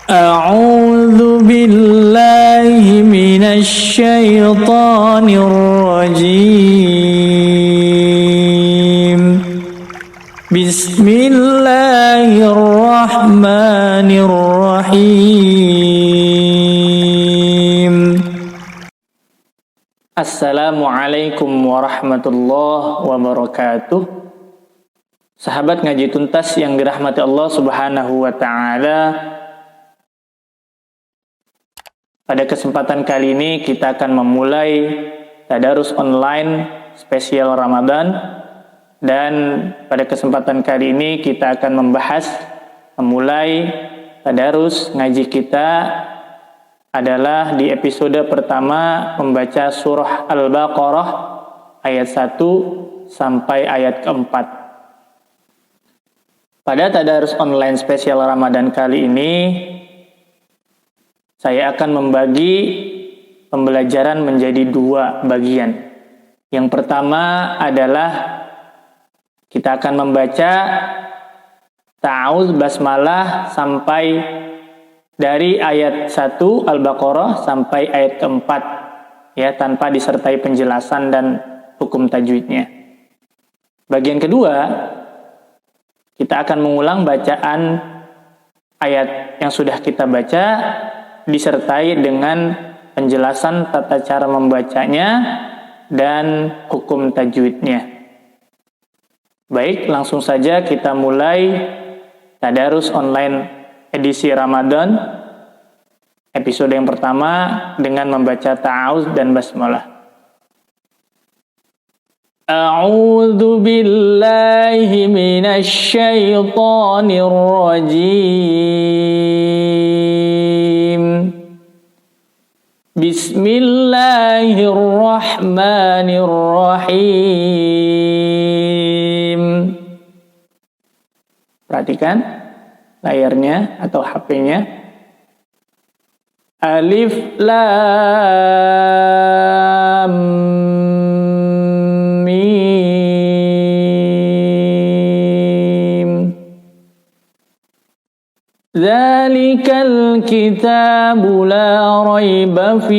أعوذ بالله من الشيطان الرجيم بسم الله الرحمن الرحيم Assalamualaikum warahmatullahi wabarakatuh. Sahabat ngaji tuntas yang dirahmati Allah Subhanahu wa taala. Pada kesempatan kali ini kita akan memulai tadarus online spesial Ramadan, dan pada kesempatan kali ini kita akan memulai tadarus ngaji kita adalah di episode pertama membaca surah Al-Baqarah ayat 1 sampai ayat keempat. Pada tadarus online spesial Ramadan kali ini saya akan membagi pembelajaran menjadi dua bagian. Yang pertama adalah kita akan membaca ta'awuz basmalah sampai dari ayat 1 Al-Baqarah sampai ayat keempat, ya, tanpa disertai penjelasan dan hukum tajwidnya. Bagian kedua, kita akan mengulang bacaan ayat yang sudah kita baca disertai dengan penjelasan tata cara membacanya dan hukum tajwidnya. Baik, langsung saja kita mulai tadarus online edisi Ramadan episode yang pertama dengan membaca ta'awuz dan basmalah. A'udzu billahi minasy syaithanir rajim. Bismillahirrahmanirrahim. Perhatikan layarnya atau HP-nya. Alif Lam Mim. Dzalikal kitabu la raiba fihi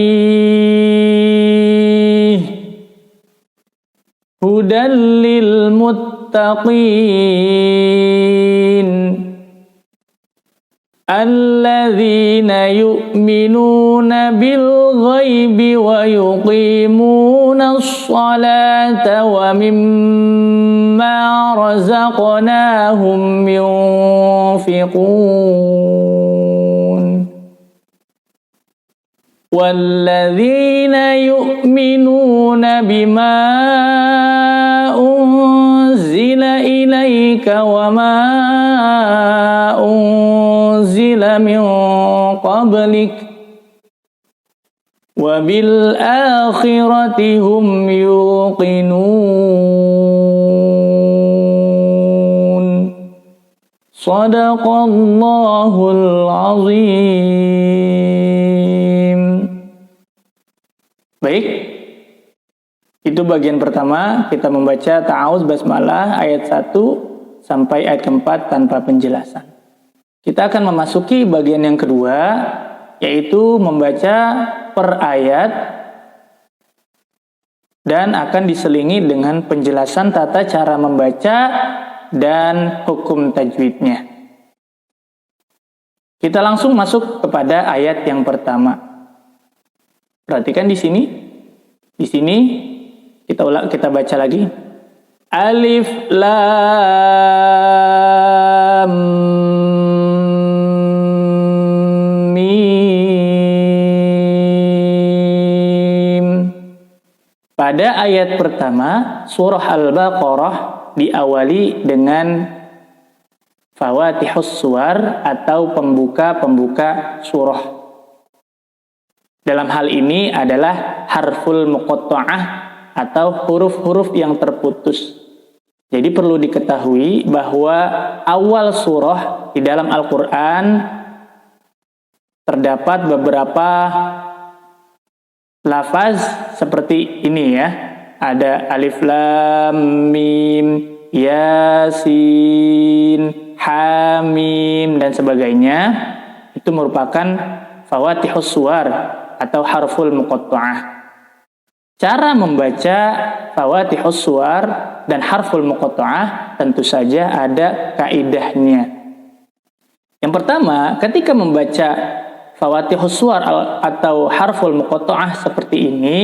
hudan lil muttaqin alladzina yu'minuna bil ghaibi wa yuqimuna as-salata wa mimma razaqnahum yunfiqun walladzina yu'minuna bima unzila ilaika wa ma unzila min qablik wa bil akhirati hum yuqinun. Shadaqallahul azim. Baik, itu bagian pertama, kita membaca ta'awuz basmalah ayat 1 sampai ayat keempat tanpa penjelasan. Kita akan memasuki bagian yang kedua, yaitu membaca per ayat dan akan diselingi dengan penjelasan tata cara membaca dan hukum tajwidnya. Kita langsung masuk kepada ayat yang pertama. Perhatikan di sini. Di sini kita baca lagi. Alif Lam Mim. Pada ayat pertama surah Al-Baqarah diawali dengan Fawatihus Suwar atau pembuka surah. Dalam hal ini adalah harful muqatta'ah atau huruf-huruf yang terputus. Jadi perlu diketahui bahwa awal surah di dalam Al-Quran terdapat beberapa lafaz seperti ini, ya. Ada alif lam mim, yasin, hamim, dan sebagainya. Itu merupakan fawatihus suwar atau harful muqatta'ah. Cara membaca fawatihus suwar dan harful muqatta'ah tentu saja ada kaidahnya. Yang pertama, ketika membaca fawatihus suwar atau harful muqatta'ah seperti ini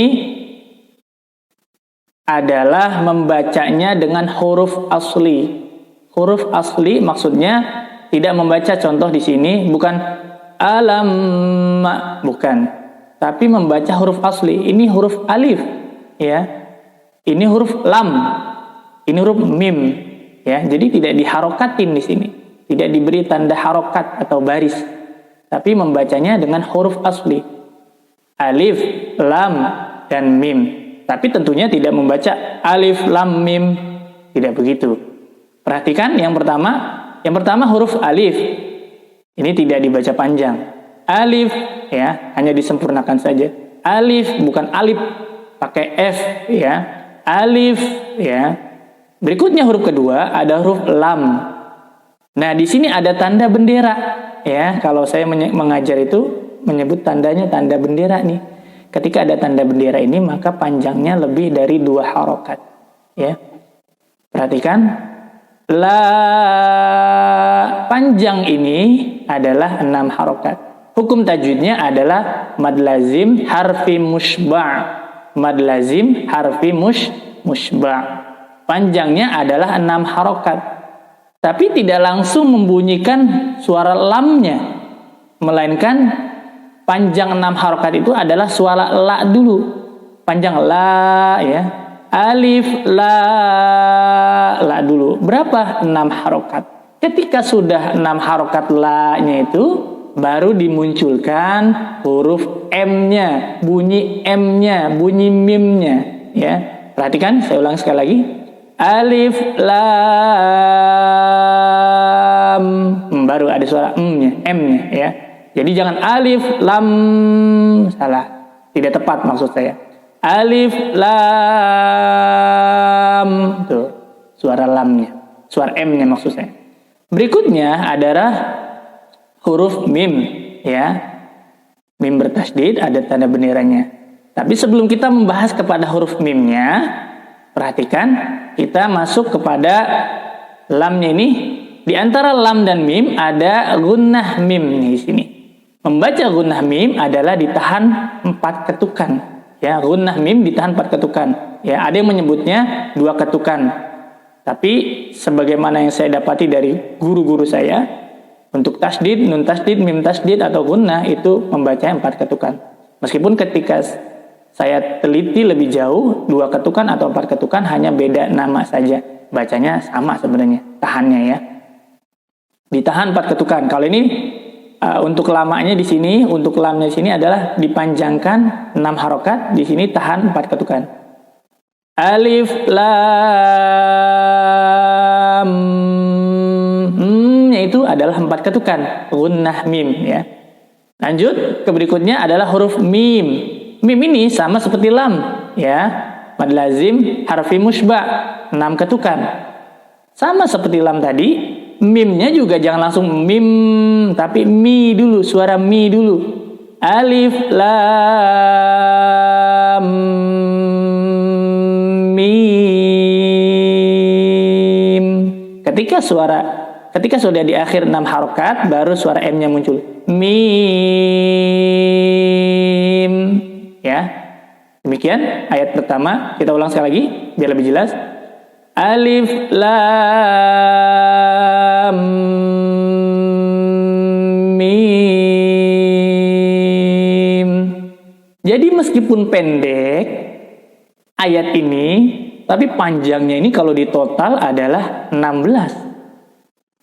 adalah membacanya dengan huruf asli. Huruf asli maksudnya tidak membaca contoh di sini bukan alam, bukan. Tapi membaca huruf asli. Ini huruf alif, ya. Ini huruf lam. Ini huruf mim, ya. Jadi tidak diharokatin di sini. Tidak diberi tanda harokat atau baris. Tapi membacanya dengan huruf asli. Alif, lam, dan mim. Tapi tentunya tidak membaca alif, lam, mim. Tidak begitu. Perhatikan yang pertama huruf alif. Ini tidak dibaca panjang. Alif, ya, hanya disempurnakan saja. Alif bukan alif, pakai F, ya. Alif, ya. Berikutnya huruf kedua ada huruf lam. Nah, di sini ada tanda bendera, ya. Kalau saya mengajar itu menyebut tandanya tanda bendera nih. Ketika ada tanda bendera ini maka panjangnya lebih dari 2 harokat, ya. Perhatikan, la panjang ini adalah 6 harokat. Hukum tajwidnya adalah mad lazim harfi mushba'. Mad lazim harfi mushba'. Panjangnya adalah 6 harokat. Tapi tidak langsung membunyikan suara lamnya. Melainkan panjang 6 harokat itu adalah suara la dulu. Panjang la, ya. Alif, la dulu. Berapa? 6 harokat. Ketika sudah 6 harokat la-nya itu baru dimunculkan huruf M-nya, bunyi M-nya, bunyi mim-nya, ya. Perhatikan, saya ulang sekali lagi. Alif, lam, baru ada suara M-nya, M-nya, ya. Jadi jangan alif, lam, salah. Tidak tepat maksud saya. Alif, lam, tuh, suara lamnya, suara M-nya maksud saya. Berikutnya adalah huruf mim, ya. Mim bertasydid ada tanda benderanya. Tapi sebelum kita membahas kepada huruf mimnya, perhatikan kita masuk kepada lamnya ini. Di antara lam dan mim ada gunnah mim nih di sini. Membaca gunnah mim adalah ditahan 4 ketukan, ya. Gunnah mim ditahan 4 ketukan. Ya, ada yang menyebutnya 2 ketukan. Tapi sebagaimana yang saya dapati dari guru-guru saya, untuk tasdid, nun tasdid, mim tasdid atau gunnah itu membaca 4 ketukan. Meskipun ketika saya teliti lebih jauh, 2 ketukan atau 4 ketukan hanya beda nama saja. Bacanya sama sebenarnya, tahannya, ya. Ditahan 4 ketukan. Kalau ini untuk lamanya di sini, untuk lamnya di sini adalah dipanjangkan 6 harokat, di sini tahan 4 ketukan. Alif, lam, itu adalah 4 ketukan, gunnah mim, ya. Lanjut ke berikutnya adalah huruf mim. Mim ini sama seperti lam, ya. Mad lazim harfi mushba', 6 ketukan. Sama seperti lam tadi, mimnya juga jangan langsung mim, tapi mi dulu, suara mi dulu. Alif, lam, mim. Ketika sudah di akhir 6 harokat, baru suara M-nya muncul. Mim. Ya. Demikian ayat pertama. Kita ulang sekali lagi, biar lebih jelas. Alif, lam, mim. Jadi meskipun pendek ayat ini, tapi panjangnya ini kalau ditotal adalah 16.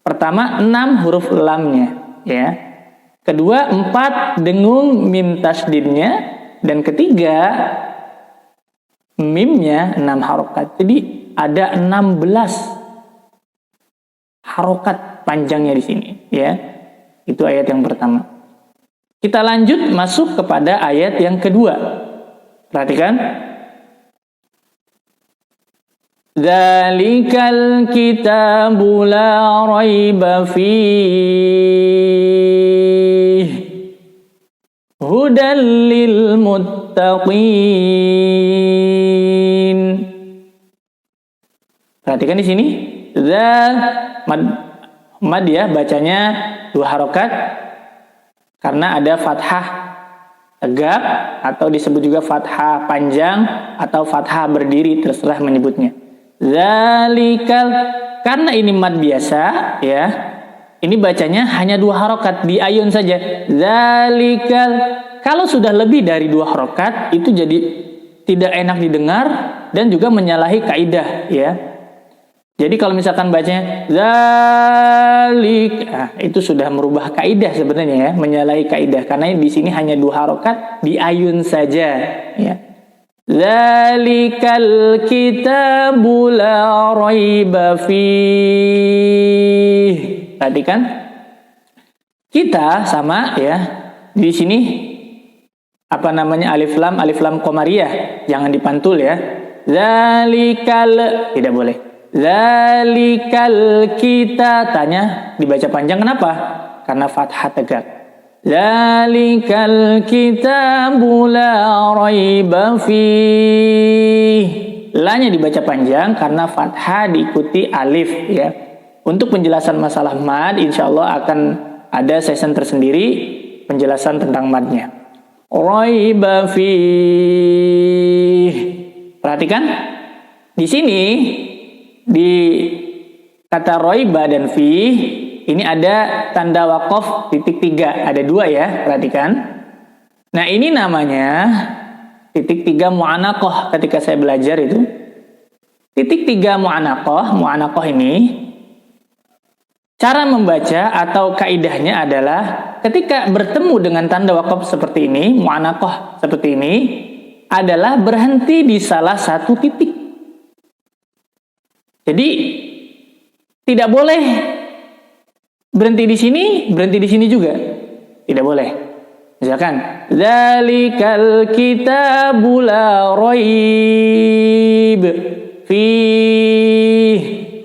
Pertama 6 huruf lamnya, ya. Kedua 4 dengung mim tasdidnya, dan ketiga mimnya 6 harokat. Jadi ada 16 harokat panjangnya di sini, ya. Itu ayat yang pertama. Kita lanjut masuk kepada ayat yang kedua. Perhatikan. Dzalikal kitabu la raiba fihi muttaqin. Perhatikan di sini, mad ya, bacanya 2 harokat karena ada fathah tegak atau disebut juga fathah panjang atau fathah berdiri, terserah menyebutnya. Zalikal, karena ini mad biasa ya, ini bacanya hanya 2 harokat di ayun saja. Zalikal, kalau sudah lebih dari 2 harokat itu jadi tidak enak didengar dan juga menyalahi kaidah ya. Jadi kalau misalkan bacanya zalik, itu sudah merubah kaidah sebenarnya ya, menyalahi kaidah karena di sini hanya 2 harokat di ayun saja ya. Zalikal kitabu la raiba fih. Perhatikan, kita sama ya di sini alif lam qamariyah, jangan dipantul ya. Zalikal, tidak boleh. Zalikal kita, tanya dibaca panjang, kenapa? Karena fathah tegak. Zalikal kitabu la raiba fih. La-nya dibaca panjang karena fathah diikuti alif ya. Untuk penjelasan masalah mad, insyaallah akan ada session tersendiri penjelasan tentang madnya. Raiba fih. Perhatikan di sini, di kata raiba dan fi ini ada tanda waqaf titik 3, ada 2 ya, perhatikan. Nah ini namanya titik 3 mu'anaqah. Ketika saya belajar itu titik 3 mu'anaqah ini cara membaca atau kaidahnya adalah ketika bertemu dengan tanda waqaf seperti ini, mu'anaqah seperti ini, adalah berhenti di salah satu titik. Jadi tidak boleh berhenti di sini juga. Tidak boleh. Misalkan zalikal kitabu la raib fih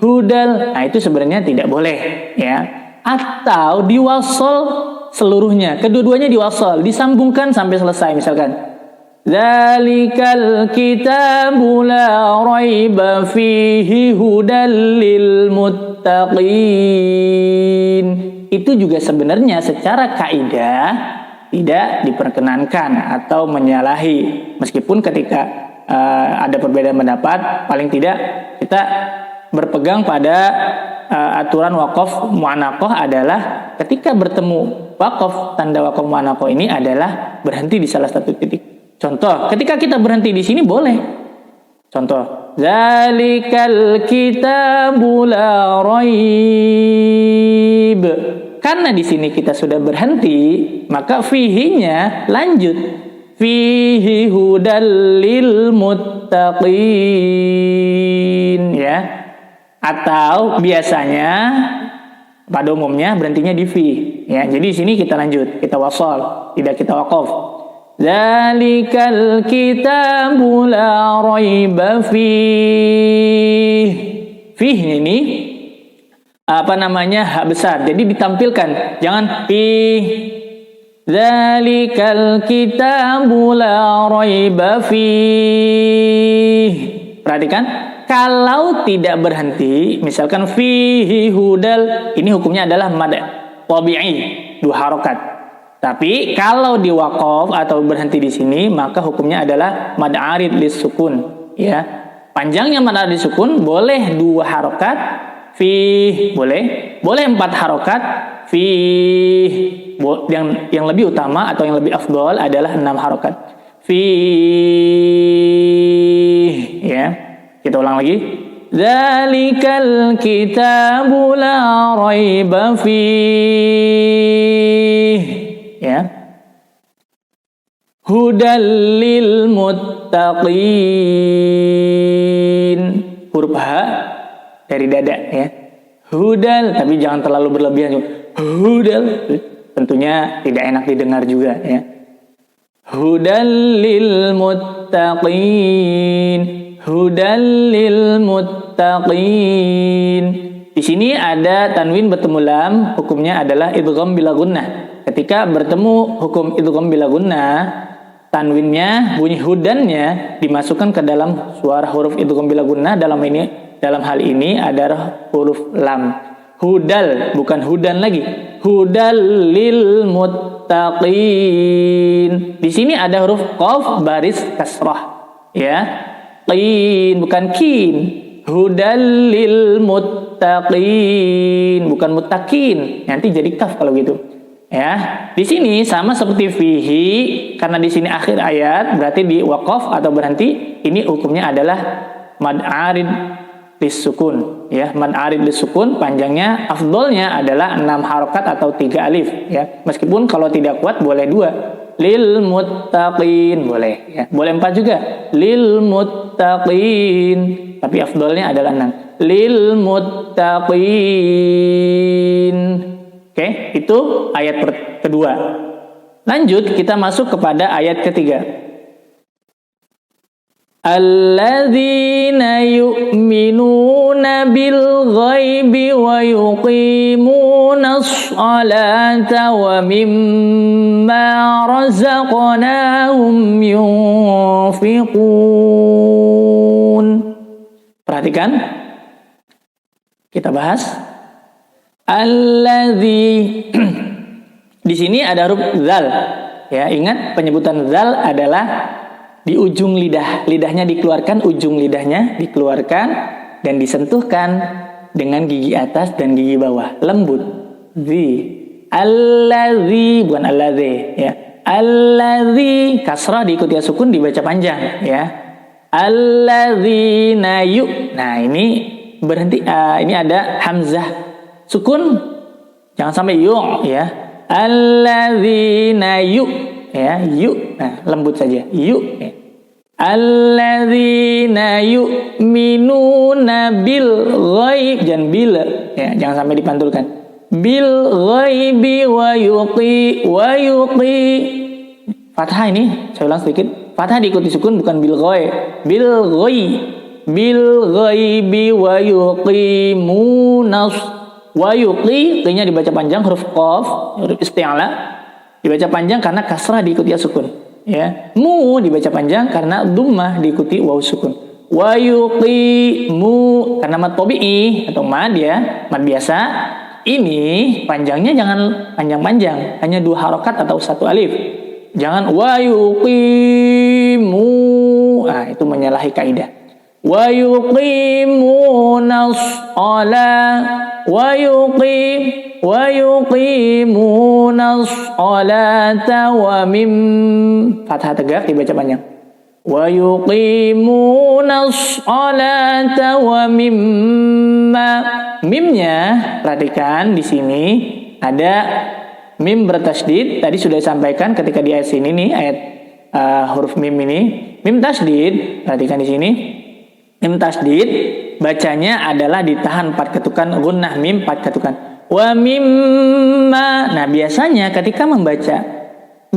hudal. Nah, itu sebenarnya tidak boleh ya. Atau diwasal seluruhnya, kedua-duanya diwasal, disambungkan sampai selesai misalkan. Zalikal kitabu la raiba fihi hudal lil muttaqin. Itu juga sebenarnya secara kaidah tidak diperkenankan atau menyalahi. Meskipun ketika ada perbedaan pendapat, paling tidak kita berpegang pada aturan waqaf mu'anaqah adalah ketika bertemu waqaf, tanda waqaf mu'anaqah ini adalah berhenti di salah satu titik. Contoh, ketika kita berhenti di sini boleh. Contoh, zalikal kitabu la raib. Karena di sini kita sudah berhenti, maka fihinya lanjut. Fihi hudal lil muttaqin ya. Atau biasanya pada umumnya berhentinya di fi ya. Jadi di sini kita lanjut, kita wasal, tidak kita waqaf. Zalikal kitabu la raiba fih. Fih ini hak besar. Jadi ditampilkan, jangan fih. Zalikal kitabu la raiba fih. Perhatikan, kalau tidak berhenti, misalkan fihi hudal, ini hukumnya adalah mad tabi'i, 2 harokat. Tapi kalau di waqaf atau berhenti di sini, maka hukumnya adalah mad arid lis sukun ya. Panjangnya mad arid lis sukun boleh 2 harokat, fih boleh 4 harokat, fih yang lebih utama atau yang lebih afdol adalah 6 harokat. Fih ya. Kita ulang lagi. Zalikal kitabu la raiba fih ya. Hudal lil muttaqin. Huruf H dari dada ya. Hudal, tapi jangan terlalu berlebihan. Hudal tentunya tidak enak didengar juga ya. Hudal lil muttaqin. Hudal lil muttaqin. Di sini ada tanwin bertemu lam, hukumnya adalah idgham bila gunnah. Ketika bertemu hukum idgham bila gunnah, tanwinnya, bunyi hudannya dimasukkan ke dalam suara huruf idgham bila gunnah. Dalam hal ini ada huruf lam. Hudal, bukan hudan lagi. Hudal lil muttaqin. Di sini ada huruf qaf baris kasrah. Ya. Qin, bukan kin. Hudal lil muttaqin, bukan muttaqin. Nanti jadi kaf kalau gitu. Ya, di sini sama seperti fihi, karena di sini akhir ayat berarti di waqaf atau berhenti. Ini hukumnya adalah mad arid lisukun. Ya, mad arid lisukun panjangnya afdolnya adalah 6 harokat atau 3 alif. Ya, meskipun kalau tidak kuat boleh 2. Lil muttaqin boleh. Ya, boleh 4 juga. Lil muttaqin. Tapi afdolnya adalah 6. Lil muttaqin. Oke, itu ayat kedua. Lanjut, kita masuk kepada ayat ketiga. Alladzina yu'minuna bil ghaibi wa yuqimunas salata wa mimma razaqnahum yunfiqun. Perhatikan, kita bahas. Alladzi, di sini ada huruf zal. Ya, ingat penyebutan zal adalah di ujung lidah. Lidahnya dikeluarkan, ujung lidahnya dikeluarkan dan disentuhkan dengan gigi atas dan gigi bawah. Lembut. Zi. Alladzi, bukan alladzi. Ya. Alladzi, kasrah diikuti sukun dibaca panjang. Ya. Alladzina yu. Nah, ini berhenti. Ini ada hamzah sukun, jangan sampai yu. Ya. Alladzina yu. Ya, yu. Nah, lembut saja. Yu. Ya. Alladzina yu'minuna bil ghaib, jangan bil. Ya, jangan sampai dipantulkan. Bil ghaibi wa yuqi. Fathah ini, saya ulang sedikit. Fathah diikuti sukun, bukan bil ghaib. Bil ghaibi wa yuqimunas. Wa yuqi, nya dibaca panjang, huruf qaf, huruf isti'la dibaca panjang karena kasrah diikuti sukun. Ya, mu dibaca panjang karena dhammah diikuti waw sukun. Wa yuqimu karena mad tabi'i atau mad, ya, mad biasa. Ini panjangnya jangan panjang-panjang, hanya 2 harokat atau 1 alif. Jangan wa yuqimu. Ah, itu menyalahi kaidah. Wa yuqimunas shalah wa yuqimunas sholata wa mim, fathah tegak dibaca panjang. Wa yuqimunas sholata wa mimma. Mimnya perhatikan di sini ada mim bertasydid. Tadi sudah disampaikan ketika di ayat sini nih, ayat huruf mim ini. Mim tasydid, perhatikan di sini. Mim tasydid bacanya adalah ditahan 4 ketukan, gunnah mim 4 ketukan. Wa mimma. Nah, biasanya ketika membaca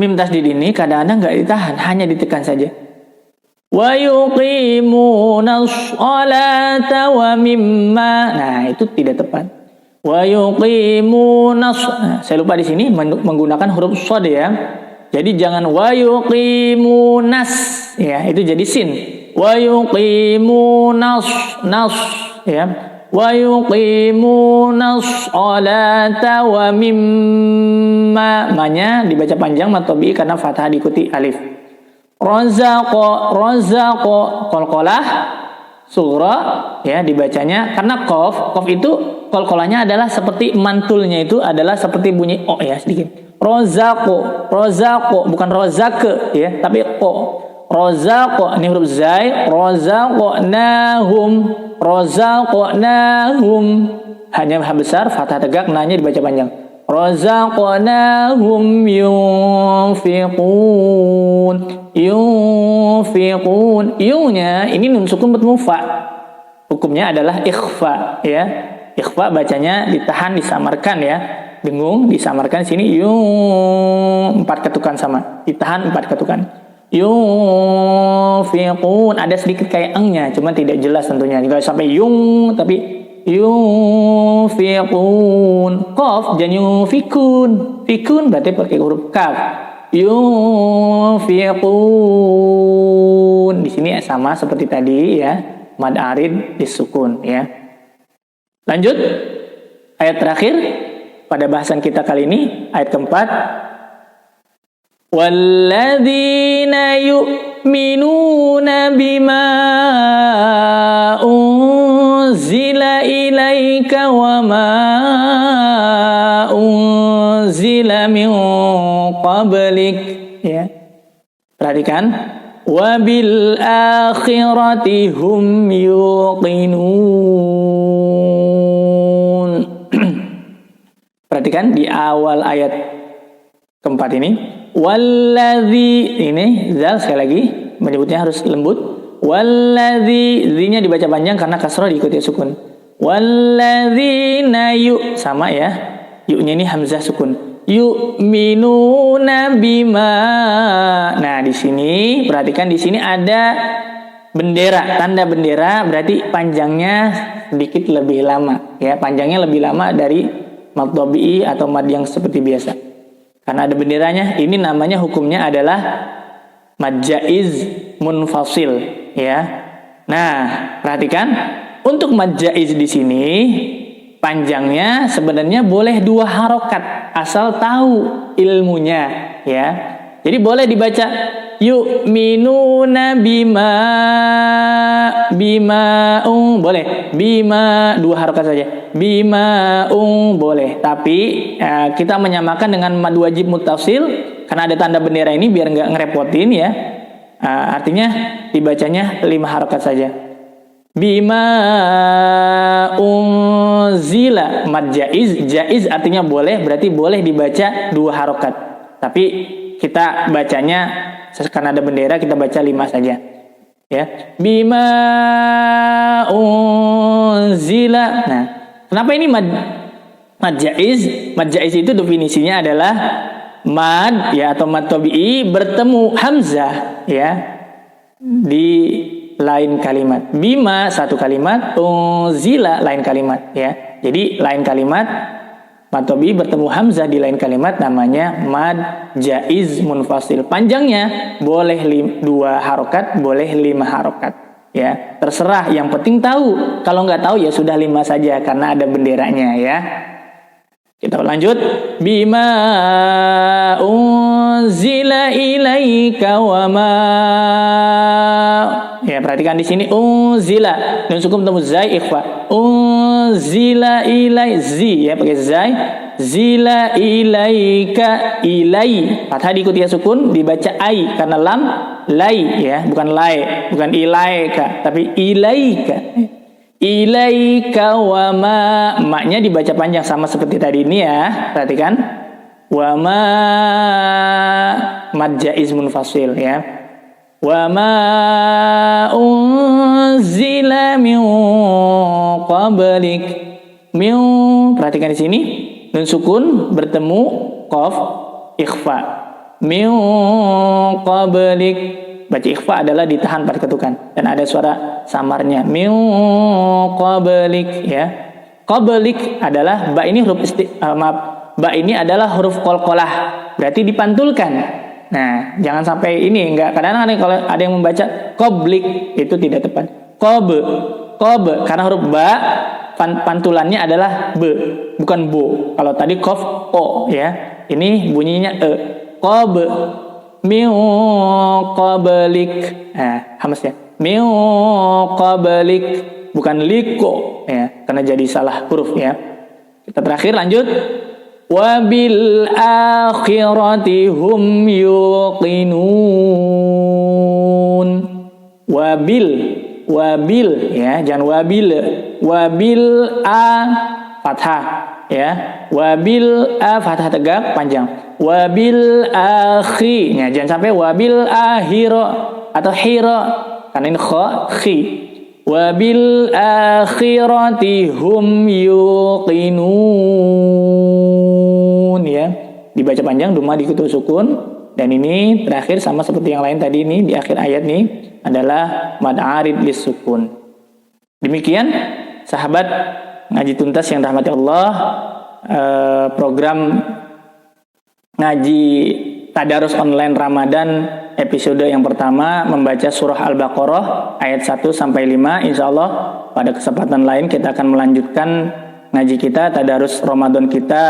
mim tasydid ini kadang-kadang enggak ditahan, hanya ditekan saja. Wa yuqimunas sholata wa mimma. Nah, itu tidak tepat. Wa yuqimunas. Nah, saya lupa di sini menggunakan huruf shad, ya. Jadi jangan wa yuqimunas, ya, itu jadi sin. Wa yuqimunas nas, ya. Wa yuqimunas sholata wa mimma. Ma-nya dibaca panjang matobi karena fathah diikuti alif. Razaqo qalqalah sughra, ya, dibacanya karena qaf itu qalqalahnya adalah seperti mantulnya itu adalah seperti bunyi o, ya, sedikit. Razaqo bukan rozake, ya, tapi o. Razaqo, ini huruf zai. Razaqnahum hanya ha besar, fathah tegak, nanya dibaca panjang. Razaqnahum yunfiqun. Yu-nya ini nun sukun bertemu fa. Hukumnya adalah ikhfa, ya. Ikhfa bacanya ditahan, disamarkan, ya. Dengung, disamarkan sini 4 ketukan sama. Ditahan 4 ketukan. Yunfiqun, ada sedikit kayak engnya, cuma tidak jelas tentunya. Enggak sampai yung, tapi yunfiqun. Qaf jangan yunfikun. Fikun berarti pakai huruf kaf. yunfiqun. Di sini sama seperti tadi ya, mad arid disukun ya. Lanjut ayat terakhir pada bahasan kita kali ini, ayat keempat. Walladzina yu'minuna bima unzila ilaika wa ma unzila min qablik ya. Perhatikan, wa bil akhirati hum yuqinun. Perhatikan di awal ayat keempat ini, walladzi, ini zal sekali lagi menyebutnya harus lembut. Walladzi, zi-nya dibaca panjang karena kasrah diikuti sukun. Walladzina yu, sama ya, yu-nya ini hamzah sukun. Yu'minuna bima. Nah, di sini perhatikan, di sini ada bendera, tanda bendera, berarti panjangnya sedikit lebih lama ya, panjangnya lebih lama dari mad tabi'i atau mad yang seperti biasa. Karena ada benderanya, ini namanya hukumnya adalah mad jaiz munfasil ya. Nah, perhatikan untuk mad jaiz di sini panjangnya sebenarnya boleh 2 harokat asal tahu ilmunya ya. Jadi boleh dibaca yu'minuna bima boleh, bima 2 harokat saja, bima boleh, tapi kita menyamakan dengan mad wajib muttasil karena ada tanda bendera ini biar nggak ngerepotin ya. Artinya dibacanya 5 harokat saja. Bima unzila, mad jaiz, jaiz artinya boleh, berarti boleh dibaca 2 harokat, tapi kita bacanya karena ada bendera kita baca 5 saja ya. Bima unzila. Nah, kenapa ini mad jaiz? Mad jaiz itu definisinya adalah mad ya atau mad tabi'i bertemu hamzah ya di lain kalimat. Bima satu kalimat, unzila lain kalimat ya. Jadi lain kalimat, mad tabi'i bertemu hamzah di lain kalimat, namanya mad jaiz munfasil. Panjangnya boleh 2 harokat, boleh 5 harokat ya. Terserah, yang penting tahu. Kalau nggak tahu ya sudah 5 saja karena ada benderanya ya. Kita lanjut. Bima unzila ilaika wa ma. Ya, perhatikan di sini unzila, nun sukun bertemu zai ikhfa. Unzila ilai, zi ya pakai zai. Zila ilaika, ilai fathah diikuti sukun, dibaca ai karena lam lai ya, bukan lai, bukan ilaika tapi ilaika. Ilaika wa ma, maknya dibaca panjang sama seperti tadi ini ya. Perhatikan. Wa ma mad jaiz munfasil ya. Wa ma unzila min qablik. Min, perhatikan di sini nun sukun bertemu qaf ikhfa. Min qablik. Baca ikhfa adalah ditahan pada ketukan dan ada suara samarnya. Min qablik ya. Qablik adalah ba ini huruf ba ini adalah huruf qalqalah, berarti dipantulkan. Nah, jangan sampai ini enggak, kadang-kadang kalau ada yang membaca qablik itu tidak tepat. Qab karena huruf ba pantulannya adalah b, bukan bo. Kalau tadi qaf o ya. Ini bunyinya e. Qab min qablik. Nah, hamasnya. Min qablik, bukan liko ya, karena jadi salah huruf ya. Kita terakhir lanjut. Wabil akhirati hum yuqinun. Wabil ya, jangan wabil a fathah ya. Wabil a fathah tegak panjang. Wabil akhi, ya, jangan sampai wabil akhiro atau hiro karena ini kha khi. Wabil akhirati hum yuqinun ya. Dibaca panjang, duma dikutuk sukun, dan ini terakhir sama seperti yang lain tadi ini di akhir ayat nih adalah mad arid lis sukun. Demikian sahabat ngaji tuntas yang rahmati Allah, program ngaji Tadarus Online Ramadan episode yang pertama membaca surah Al-Baqarah ayat 1 sampai 5. Insyaallah pada kesempatan lain kita akan melanjutkan ngaji kita, tadarus Ramadan kita.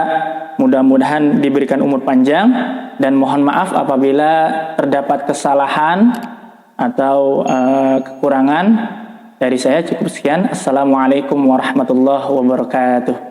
Mudah-mudahan diberikan umur panjang dan mohon maaf apabila terdapat kesalahan atau kekurangan dari saya. Cukup sekian. Assalamualaikum warahmatullahi wabarakatuh.